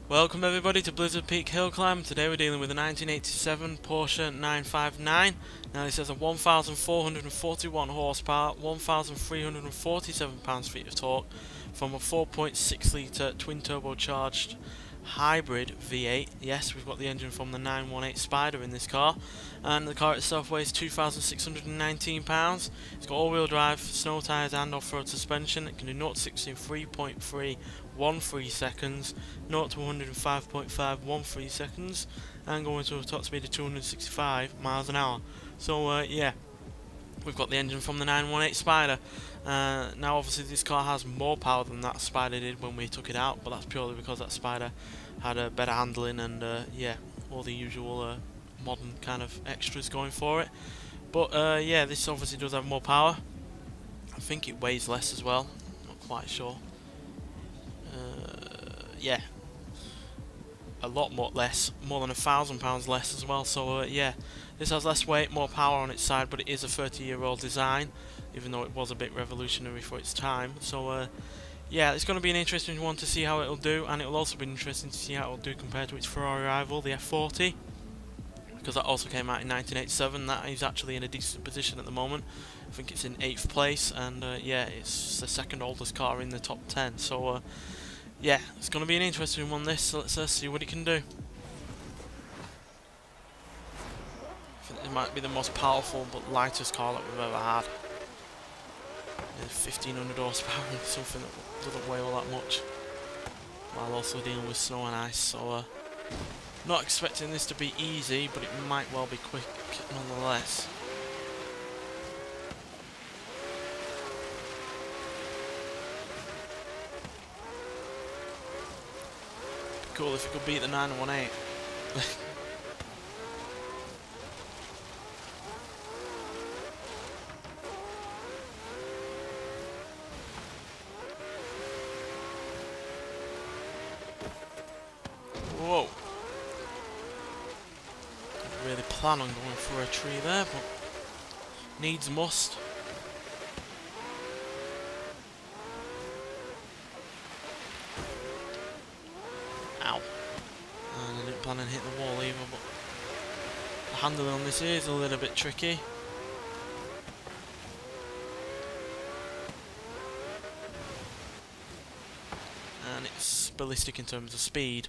Welcome everybody to Blizzard Peak Hill Climb. Today we're dealing with a 1987 Porsche 959. Now this has a 1,441 horsepower, 1,347 pounds-feet of torque from a 4.6 litre twin turbocharged hybrid V8. Yes, we've got the engine from the 918 Spyder in this car, and the car itself weighs 2,619 pounds. It's got all-wheel drive, snow tyres and off-road suspension. It can do 0 to 60 in 3.313 seconds, 0 to 105.513 seconds, and going to a top speed of 265 miles an hour. So yeah, we've got the engine from the 918 Spyder. Now obviously this car has more power than that Spyder did when we took it out, but that's purely because that Spyder had a better handling and yeah, all the usual modern kind of extras going for it. But yeah, this obviously does have more power. I think it weighs less as well, not quite sure. Yeah, a lot more less, more than £1,000 less as well. So yeah, this has less weight, more power on its side, but it is a 30-year-old design, even though it was a bit revolutionary for its time. So yeah, it's going to be an interesting one to see how it'll do, and it'll also be interesting to see how it'll do compared to its Ferrari rival, the F40, because that also came out in 1987. That is actually in a decent position at the moment. I think it's in 8th place, and yeah, it's the second oldest car in the top 10. So yeah, it's going to be an interesting one this, so let's see what it can do. I think it might be the most powerful but lightest car that we've ever had. 1500 horsepower, something that doesn't weigh all that much, while also dealing with snow and ice. So not expecting this to be easy, but it might well be quick nonetheless. Cool if you could beat the 918. Whoa. Didn't really plan on going for a tree there, but needs must. Ow. And I didn't plan on hitting the wall either, but the handling on this is a little bit tricky. And it's ballistic in terms of speed.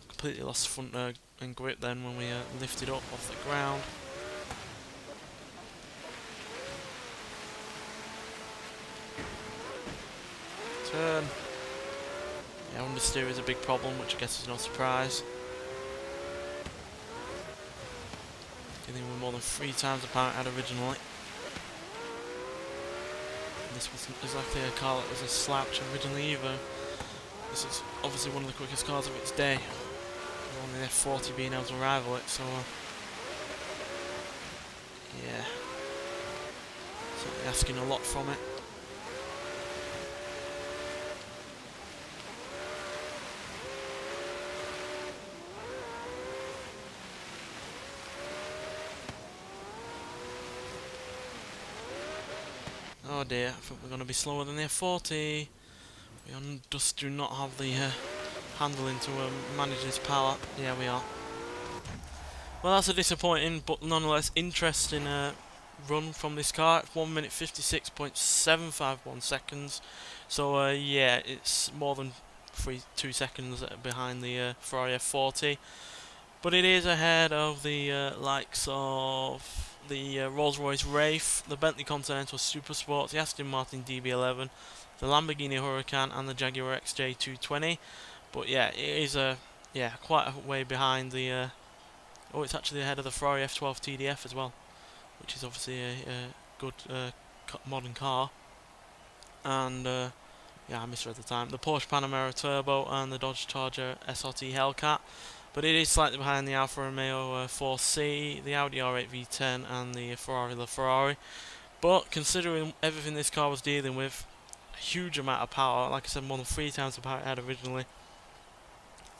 Completely lost front and grip then when we lifted up off the ground. Turn. Yeah, understeer is a big problem, which I guess is no surprise. Dealing with more than 3 times the power it had originally. And this wasn't exactly a car that was a slouch originally either. This is obviously one of the quickest cars of its day. Only the F40 being able to rival it, so yeah, certainly asking a lot from it. Oh dear, I think we're going to be slower than the F40. We just do not have the handling to manage this power. Yeah, we are. Well, that's a disappointing but nonetheless interesting run from this car. It's 1 minute 56.751 seconds. So yeah, it's more than 2 seconds behind the Ferrari F40. But it is ahead of the likes of the Rolls-Royce Wraith, the Bentley Continental Supersport, the Aston Martin DB11, the Lamborghini Huracan, and the Jaguar XJ220. But yeah, it is quite a way behind the. Oh, it's actually ahead of the Ferrari F12tdf as well, which is obviously a good modern car. And yeah, I misread the time. The Porsche Panamera Turbo and the Dodge Charger SRT Hellcat. But it is slightly behind the Alfa Romeo 4C, the Audi R8 V10, and the Ferrari LaFerrari. But considering everything this car was dealing with, a huge amount of power, like I said, more than 3 times the power it had originally.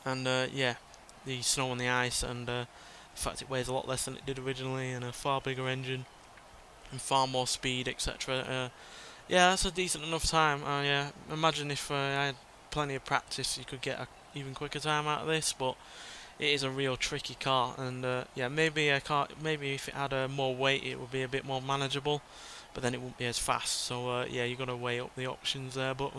And yeah, the snow and the ice, and the fact it weighs a lot less than it did originally, and a far bigger engine, and far more speed, etc. Yeah, that's a decent enough time. Yeah, imagine if I had plenty of practice, you could get a even quicker time out of this, but it is a real tricky car, and yeah, maybe if it had more weight it would be a bit more manageable, but then it wouldn't be as fast. So yeah, you've got to weigh up the options there, but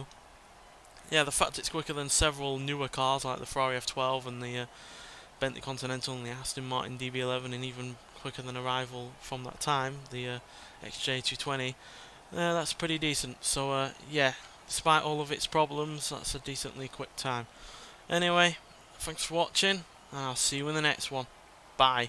yeah, the fact it's quicker than several newer cars like the Ferrari F12 and the Bentley Continental and the Aston Martin DB11, and even quicker than a rival from that time, the XJ220, that's pretty decent. So yeah, despite all of its problems, that's a decently quick time. Anyway, thanks for watching, and I'll see you in the next one. Bye.